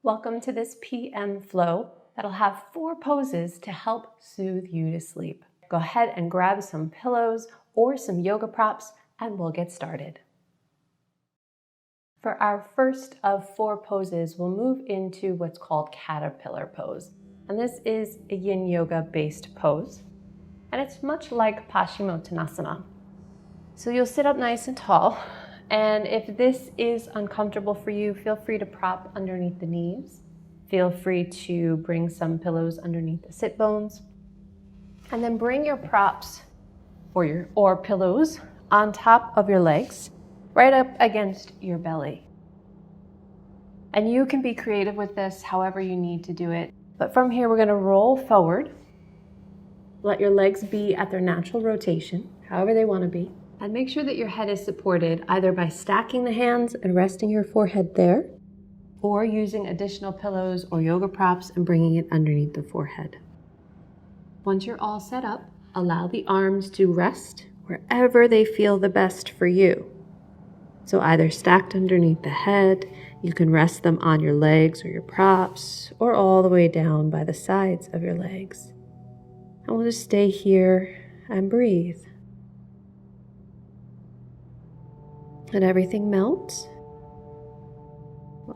Welcome to this PM flow that'll have 4 poses to help soothe you to sleep. Go ahead and grab some pillows or some yoga props and we'll get started. For our first of 4 poses, we'll move into what's called caterpillar pose. And this is a Yin Yoga based pose. And it's much like Paschimottanasana. So you'll sit up nice and tall. And if this is uncomfortable for you, feel free to prop underneath the knees. Feel free to bring some pillows underneath the sit bones. And then bring your props or pillows on top of your legs, right up against your belly. And you can be creative with this however you need to do it. But from here, we're going to roll forward. Let your legs be at their natural rotation, however they want to be. And make sure that your head is supported either by stacking the hands and resting your forehead there, or using additional pillows or yoga props and bringing it underneath the forehead. Once you're all set up, allow the arms to rest wherever they feel the best for you. So either stacked underneath the head, you can rest them on your legs or your props, or all the way down by the sides of your legs. And we'll just stay here and breathe. Let everything melt.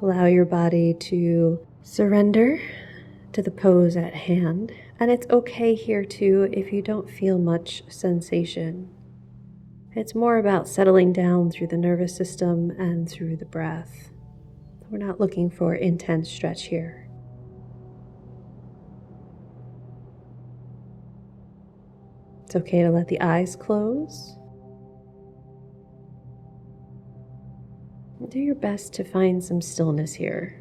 Allow your body to surrender to the pose at hand. And it's okay here too if you don't feel much sensation. It's more about settling down through the nervous system and through the breath. We're not looking for intense stretch here. It's okay to let the eyes close. Do your best to find some stillness here.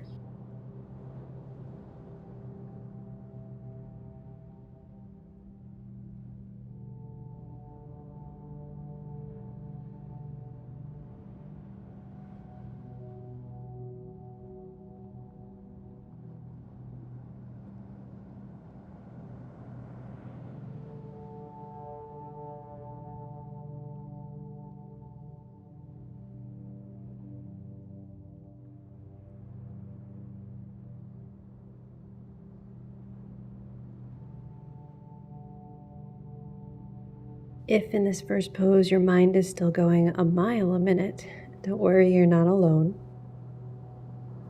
If in this first pose your mind is still going a mile a minute, don't worry, you're not alone.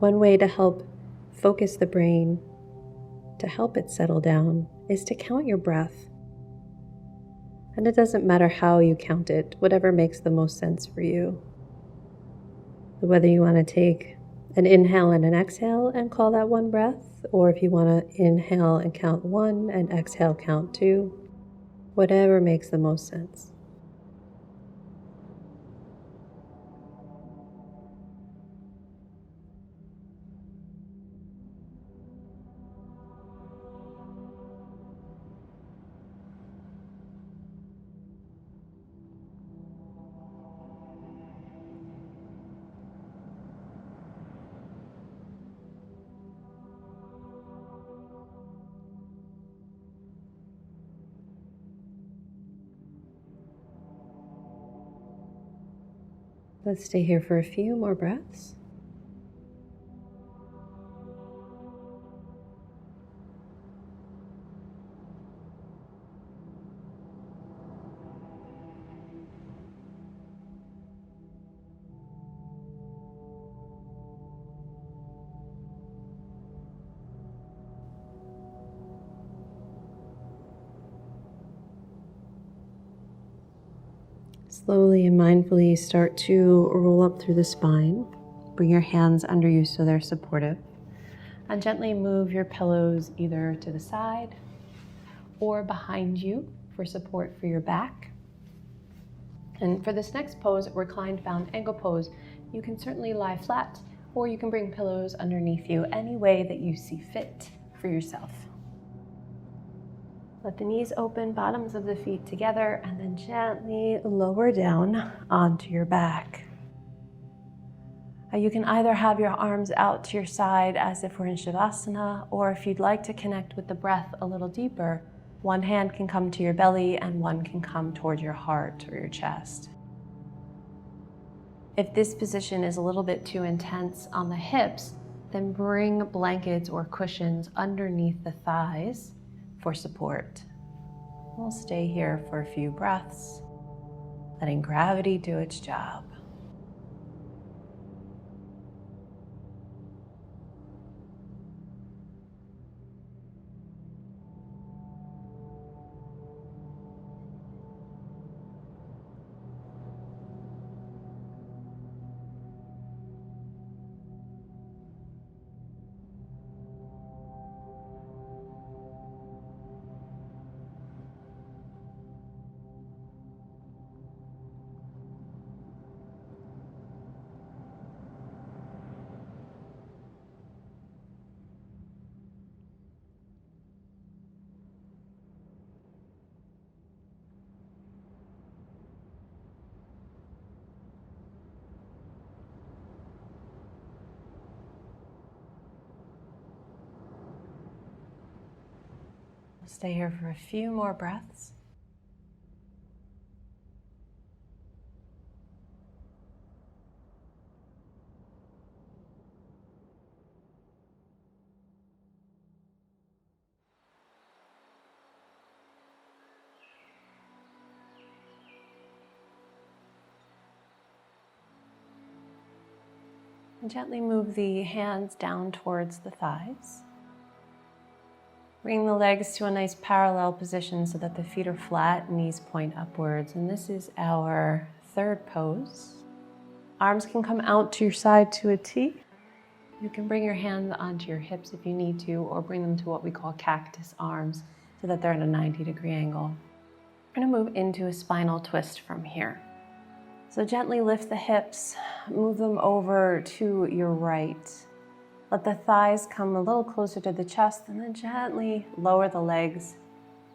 One way to help focus the brain, to help it settle down, is to count your breath. And it doesn't matter how you count it, whatever makes the most sense for you. Whether you want to take an inhale and an exhale and call that one breath, or if you want to inhale and count 1 and exhale count 2. Whatever makes the most sense. Let's stay here for a few more breaths. Slowly and mindfully start to roll up through the spine. Bring your hands under you so they're supportive. And gently move your pillows either to the side or behind you for support for your back. And for this next pose, reclined bound ankle pose, you can certainly lie flat or you can bring pillows underneath you any way that you see fit for yourself. Let the knees open, bottoms of the feet together, and then gently lower down onto your back. You can either have your arms out to your side as if we're in Shavasana, or if you'd like to connect with the breath a little deeper, one hand can come to your belly and one can come toward your heart or your chest. If this position is a little bit too intense on the hips, Then bring blankets or cushions underneath the thighs for support. We'll stay here for a few breaths, letting gravity do its job. Stay here for a few more breaths. And gently move the hands down towards the thighs. Bring the legs to a nice parallel position so that the feet are flat, knees point upwards. And this is our third pose. Arms can come out to your side to a T. You can bring your hands onto your hips if you need to, or bring them to what we call cactus arms so that they're at a 90-degree angle. We're going to move into a spinal twist from here. So gently lift the hips, move them over to your right. Let the thighs come a little closer to the chest, and then gently lower the legs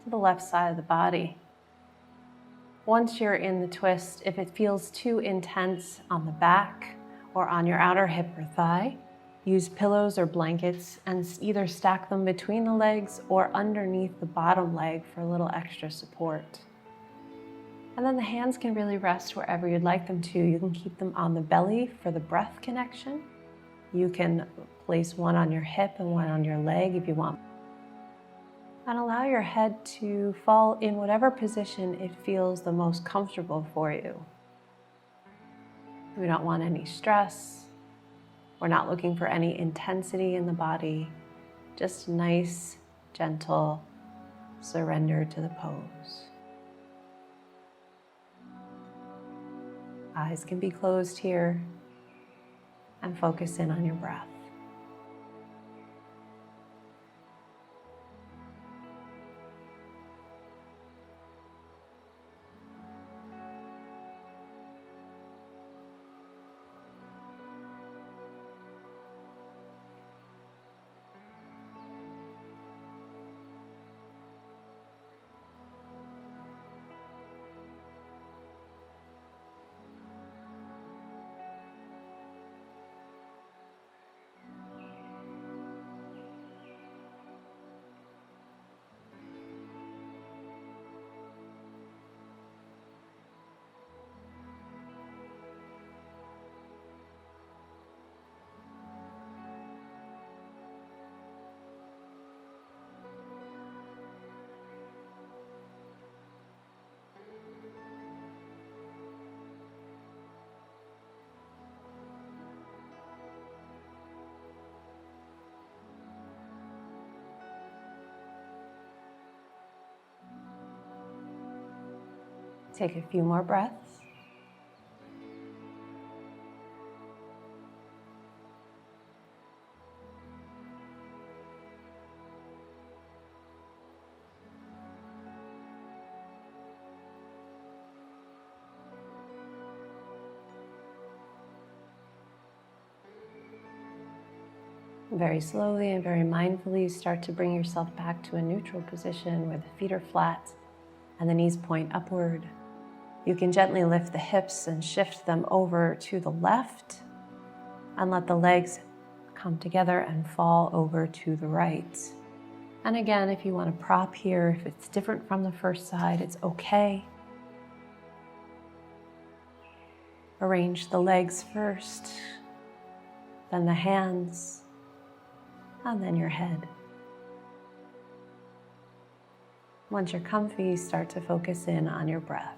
to the left side of the body. Once you're in the twist, if it feels too intense on the back or on your outer hip or thigh, use pillows or blankets and either stack them between the legs or underneath the bottom leg for a little extra support. And then the hands can really rest wherever you'd like them to. You can keep them on the belly for the breath connection. You can place one on your hip and one on your leg if you want. And allow your head to fall in whatever position it feels the most comfortable for you. We don't want any stress. We're not looking for any intensity in the body. Just nice, gentle surrender to the pose. Eyes can be closed here, and focus in on your breath. Take a few more breaths. Very slowly and very mindfully, start to bring yourself back to a neutral position where the feet are flat and the knees point upward. You can gently lift the hips and shift them over to the left and let the legs come together and fall over to the right. And again, if you want to prop here, if it's different from the first side, it's okay. Arrange the legs first, then the hands, and then your head. Once you're comfy, start to focus in on your breath.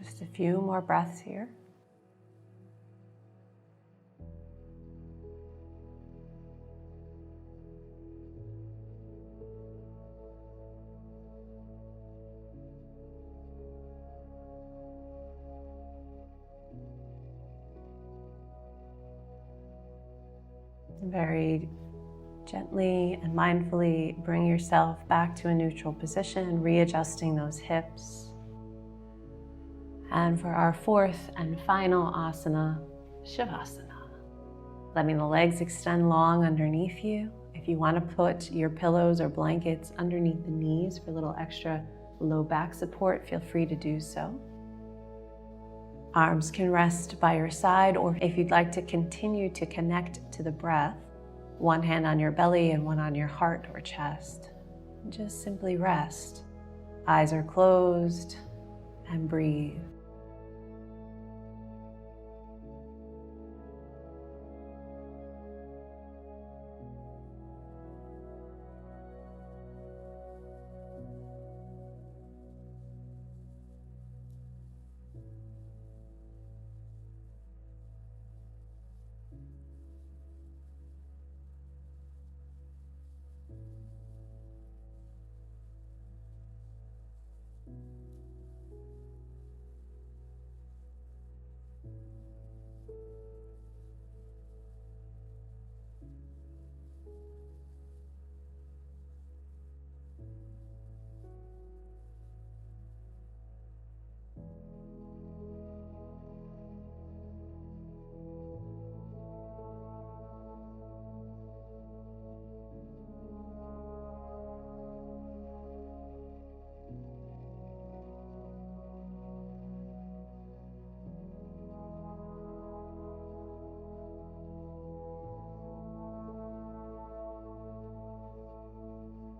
Just a few more breaths here. Very gently and mindfully bring yourself back to a neutral position, readjusting those hips. And for our fourth and final asana, Shavasana. Letting the legs extend long underneath you. If you want to put your pillows or blankets underneath the knees for a little extra low back support, feel free to do so. Arms can rest by your side, or if you'd like to continue to connect to the breath, one hand on your belly and one on your heart or chest. Just simply rest. Eyes are closed and breathe.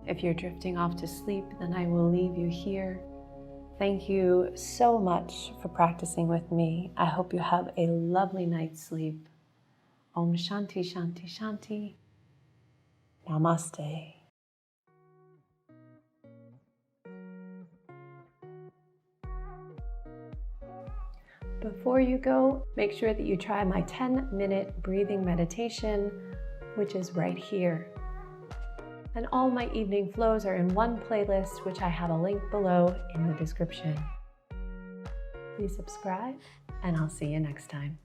If you're drifting off to sleep, then I will leave you here. Thank you so much for practicing with me. I hope you have a lovely night's sleep. Om Shanti Shanti Shanti. Namaste. Before you go, make sure that you try my 10-minute breathing meditation, which is right here. And all my evening flows are in one playlist, which I have a link below in the description. Please subscribe, and I'll see you next time.